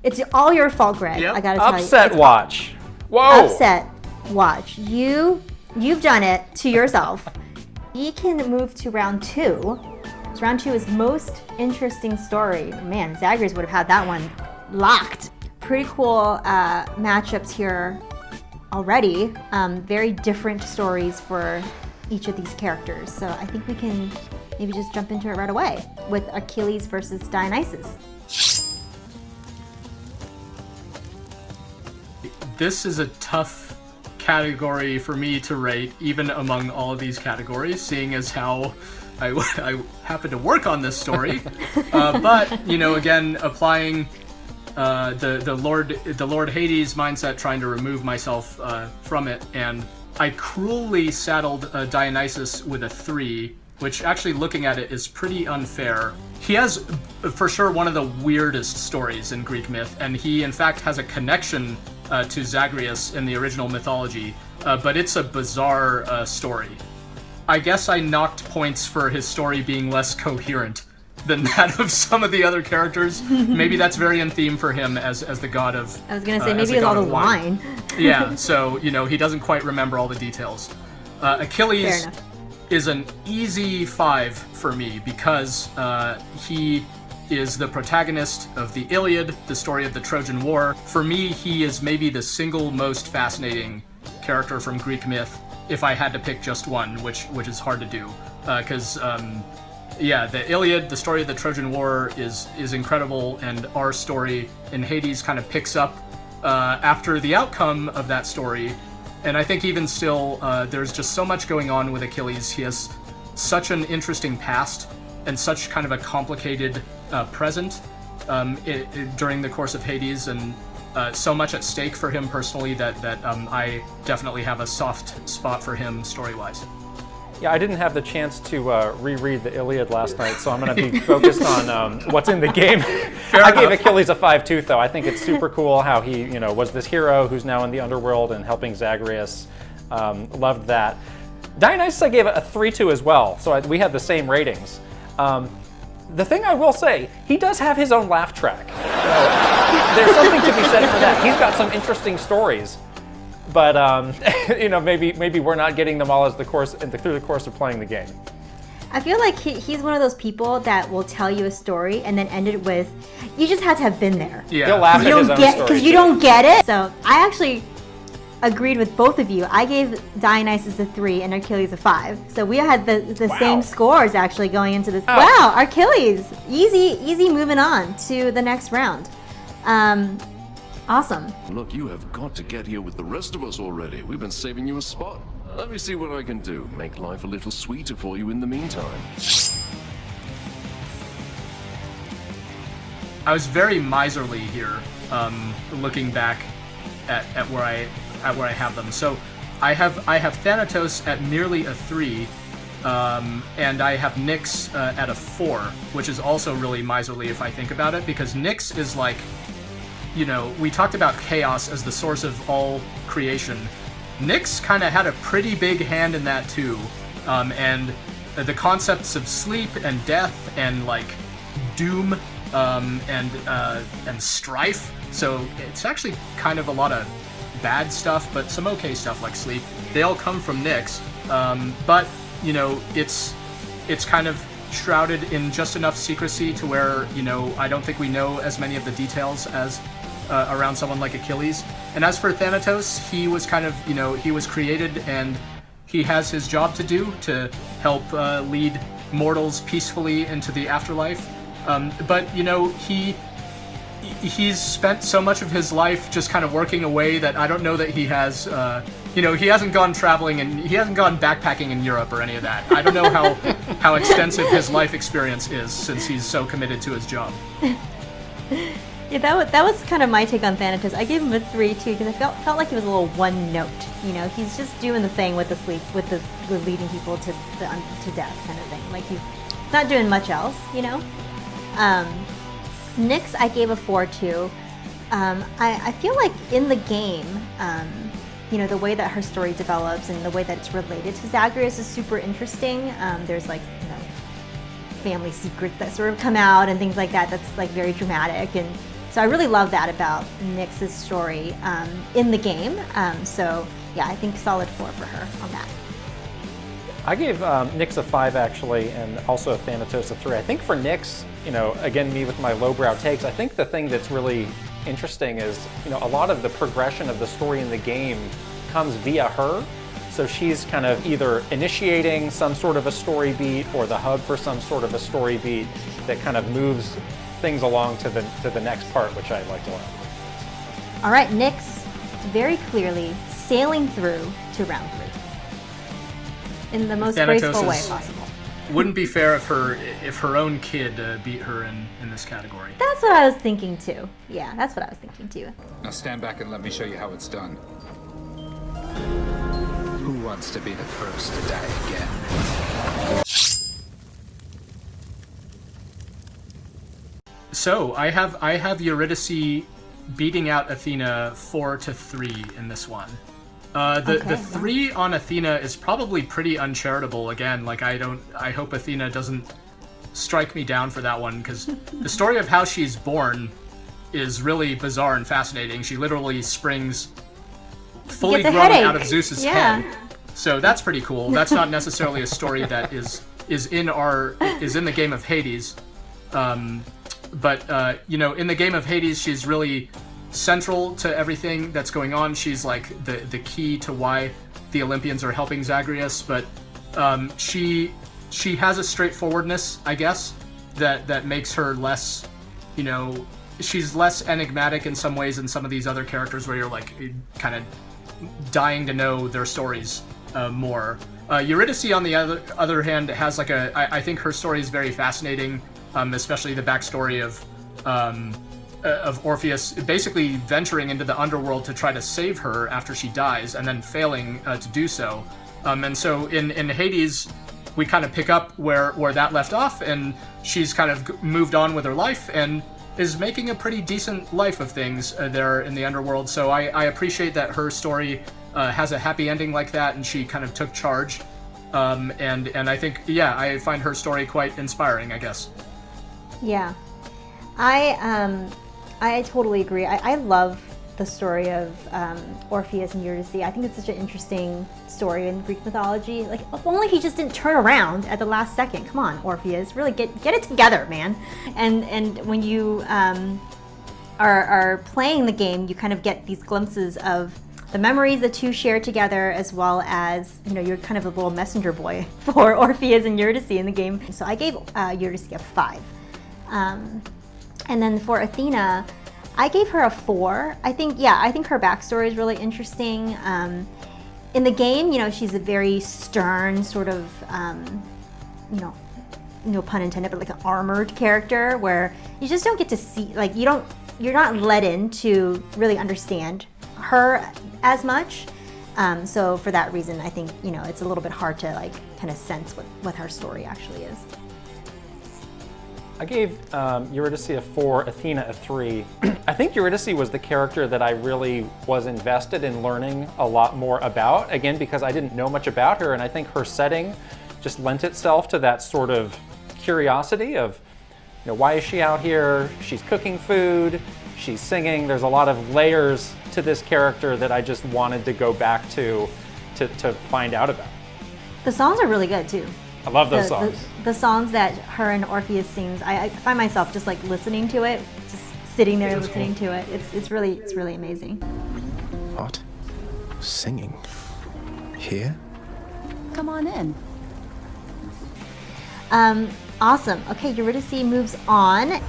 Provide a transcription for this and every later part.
It's all your fault, Greg. Yep. I gotta tell you. Upset watch. Whoa. Upset watch. You've done it to yourself. We can move to round 2. Round 2 is most interesting story. Man, Zagreus would have had that one locked. Pretty cool matchups here already. Very different stories for each of these characters. So I think we can maybe just jump into it right away with Achilles versus Dionysus. This is a tough category for me to rate, even among all of these categories, seeing as how I happen to work on this story. But, you know, again, applying the Lord Hades mindset, trying to remove myself from it, and I cruelly saddled Dionysus with a 3, which actually, looking at it, is pretty unfair. He has, for sure, one of the weirdest stories in Greek myth, and he, in fact, has a connection to Zagreus in the original mythology, but it's a bizarre story. I guess I knocked points for his story being less coherent than that of some of the other characters. Maybe that's very in theme for him as the god of... I was gonna say, maybe it's all the wine. Yeah, so, you know, he doesn't quite remember all the details. Achilles is an easy 5 for me because he is the protagonist of the Iliad, the story of the Trojan War. For me, he is maybe the single most fascinating character from Greek myth, if I had to pick just one, which is hard to do, because yeah, the Iliad, the story of the Trojan War, is incredible, and our story in Hades kind of picks up after the outcome of that story. And I think even still, there's just so much going on with Achilles. He has such an interesting past and such kind of a complicated present during the course of Hades, and so much at stake for him personally that I definitely have a soft spot for him story-wise. Yeah, I didn't have the chance to reread the Iliad last night, so I'm going to be focused on what's in the game. I gave Achilles a 5 tooth, though. I think it's super cool how he, you know, was this hero who's now in the underworld and helping Zagreus. Loved that. Dionysus I gave it a 3-2 as well, so we had the same ratings. The thing I will say, he does have his own laugh track. There's something to be said for that. He's got some interesting stories, but you know, maybe we're not getting them all as through the course of playing the game. I feel like he's one of those people that will tell you a story and then end it with, "You just had to have been there." Yeah, he'll laugh at his own story because you don't get it. So I actually agreed with both of you. I gave Dionysus a 3 and Achilles a 5. So we had the same scores actually going into this. Oh. Wow, Achilles, easy moving on to the next round. Awesome. Look, you have got to get here with the rest of us already. We've been saving you a spot. Let me see what I can do. Make life a little sweeter for you in the meantime. I was very miserly here, looking back at where I have them. So I have Thanatos at nearly a 3, and I have Nyx at a 4, which is also really miserly if I think about it, because Nyx is like, you know, we talked about chaos as the source of all creation. Nyx kind of had a pretty big hand in that too, and the concepts of sleep and death and like doom and strife. So it's actually kind of a lot of bad stuff, but some okay stuff like sleep. They all come from Nyx, but you know, it's kind of shrouded in just enough secrecy to where, you know, I don't think we know as many of the details as around someone like Achilles. And as for Thanatos, he was kind of, you know, he was created and he has his job to do to help lead mortals peacefully into the afterlife. But, you know, he's spent so much of his life just kind of working away that I don't know that he has, you know, he hasn't gone traveling and he hasn't gone backpacking in Europe or any of that. I don't know how extensive his life experience is since he's so committed to his job. Yeah, that was kind of my take on Thanatos. I gave him a 3 too because I felt like he was a little one note. You know, he's just doing the thing with the sleep, with the leading people to death kind of thing. Like he's not doing much else, you know. Nyx I gave a 4 too. I feel like in the game, you know, the way that her story develops and the way that it's related to Zagreus is super interesting. There's like, you know, family secrets that sort of come out and things like that. That's like very dramatic, and so So I really love that about Nyx's story in the game. So yeah, I think solid 4 for her on that. I gave Nyx a 5 actually, and also a Thanatos a 3. I think for Nyx, again, me with my lowbrow takes, I think the thing that's really interesting is, a lot of the progression of the story in the game comes via her. So she's kind of either initiating some sort of a story beat or the hub for some sort of a story beat that kind of moves things along to the next part, which I liked a lot. All right, Nyx very clearly sailing through to round 3 in the most graceful way possible. Wouldn't be fair if her own kid beat her in this category. That's what I was thinking too. Yeah, that's what I was thinking too. Now stand back and let me show you how it's done. Who wants to be the first to die again? So I have Eurydice beating out Athena 4-3 in this one. The 3 on Athena is probably pretty uncharitable. Again, like I hope Athena doesn't strike me down for that one, because the story of how she's born is really bizarre and fascinating. She literally springs fully grown out of Zeus's head. So that's pretty cool. That's not necessarily a story that is in the game of Hades. But in the game of Hades, she's really central to everything that's going on. She's like the key to why the Olympians are helping Zagreus, but she has a straightforwardness, I guess, that makes her less, she's less enigmatic in some ways than some of these other characters where you're like kind of dying to know their stories more. Eurydice, on the other hand, has like I think her story is very fascinating, especially the backstory of Orpheus basically venturing into the underworld to try to save her after she dies, and then failing to do so. And so in Hades, we kind of pick up where that left off, and she's kind of moved on with her life and is making a pretty decent life of things there in the underworld. So I appreciate that her story has a happy ending like that, and she kind of took charge. And I think, I find her story quite inspiring, I guess. Yeah, I totally agree. I love the story of Orpheus and Eurydice. I think it's such an interesting story in Greek mythology. Like, if only he just didn't turn around at the last second. Come on, Orpheus, really get it together, man. And when you are playing the game, you kind of get these glimpses of the memories the two share together, as well as, you're kind of a little messenger boy for Orpheus and Eurydice in the game. So I gave Eurydice a 5. And then for Athena, I gave her a 4. I think her backstory is really interesting. In the game, she's a very stern sort of, no pun intended, but like an armored character where you just don't get to see, like, you're not let in to really understand her as much. So for that reason, I think, it's a little bit hard to like kind of sense what her story actually is. I gave Eurydice a 4, Athena a 3. I think Eurydice was the character that I really was invested in learning a lot more about, again, because I didn't know much about her, and I think her setting just lent itself to that sort of curiosity of, why is she out here? She's cooking food, she's singing. There's a lot of layers to this character that I just wanted to go back to find out about. The songs are really good too. I love those songs. The songs that her and Orpheus sings, I find myself just like listening to it, just sitting there listening to it. It's really amazing. What? Singing? Here? Come on in. Awesome. Okay, Eurydice moves on.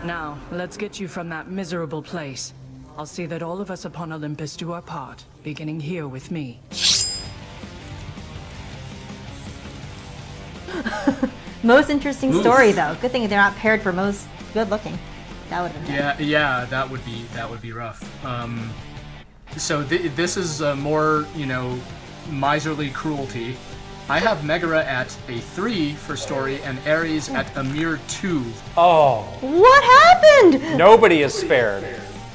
Now, let's get you from that miserable place. I'll see that all of us upon Olympus do our part, beginning here with me. Most interesting story, though. Good thing they're not paired for most good looking. That would have been bad. Yeah, that would be rough. So this is more, miserly cruelty. I have Megara at a 3 for story and Ares at a mere 2. Oh. What happened? Nobody is spared.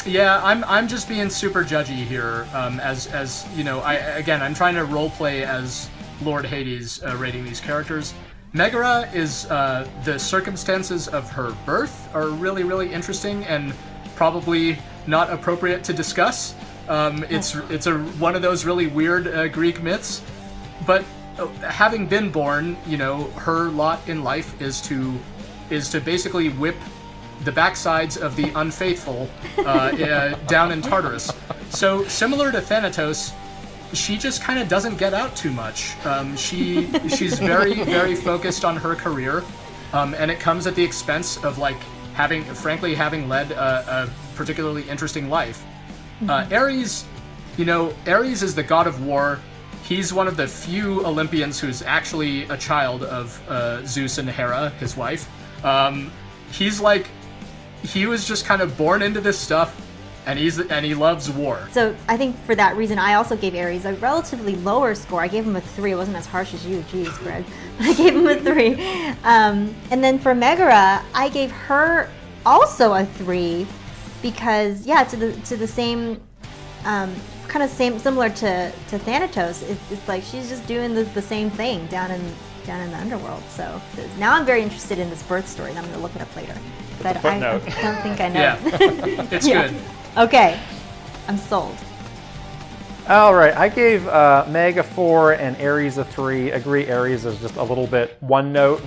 Yeah, I'm just being super judgy here. As I'm trying to roleplay as Lord Hades, rating these characters. Megara is the circumstances of her birth are really, really interesting and probably not appropriate to discuss. It's one of those really weird Greek myths, but having been born, her lot in life is to basically whip the backsides of the unfaithful down in Tartarus. So similar to Thanatos, she just kind of doesn't get out too much. She's very, very focused on her career, and it comes at the expense of having led a particularly interesting life. Ares, Ares is the god of war. He's one of the few Olympians who's actually a child of Zeus and Hera, his wife. He was just kind of born into this stuff, and he loves war. So I think for that reason, I also gave Ares a relatively lower score. I gave him a 3. It wasn't as harsh as you. Jeez, Greg. I gave him a 3. And then for Megara, I gave her also a 3 because, to the same, similar to Thanatos. It's like she's just doing the same thing down in the underworld. So now I'm very interested in this birth story, and I'm going to look it up later. But I don't think I know. Yeah, it's good. Okay, I'm sold. All right, I gave Meg a 4 and Ares a 3. Agree, Ares is just a little bit one note.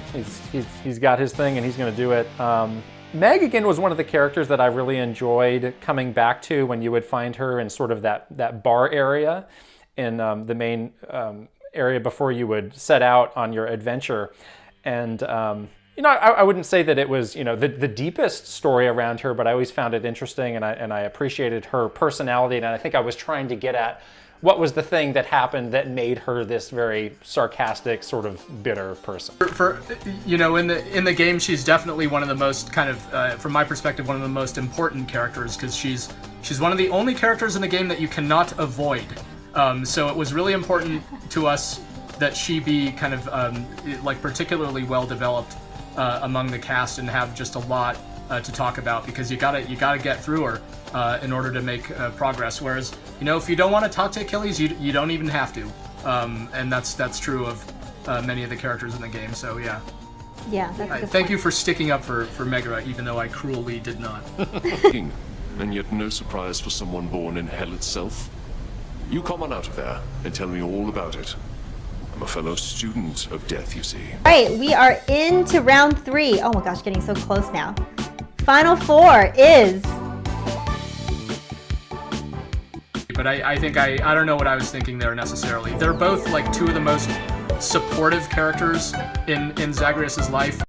He's got his thing and he's going to do it. Meg, again, was one of the characters that I really enjoyed coming back to when you would find her in sort of that bar area in the main area before you would set out on your adventure. And I wouldn't say that it was, the deepest story around her, but I always found it interesting, and I appreciated her personality, and I think I was trying to get at what was the thing that happened that made her this very sarcastic, sort of bitter person. In the game, she's definitely one of the most kind of, from my perspective, one of the most important characters, because she's one of the only characters in the game that you cannot avoid. So it was really important to us that she be kind of particularly well developed among the cast and have just a lot to talk about, because you gotta get through her in order to make progress. Whereas if you don't want to talk to Achilles, you don't even have to, and that's true of many of the characters in the game. So yeah. Yeah, that's a good Thank point. you for sticking up for Megara, even though I cruelly did not. And yet no surprise for someone born in hell itself. You come on out of there and tell me all about it. I'm a fellow student of death, you see. All right, we are into round 3. Oh my gosh, getting so close now. Final 4 is... But I think I don't know what I was thinking there necessarily. They're both two of the most supportive characters in Zagreus' life.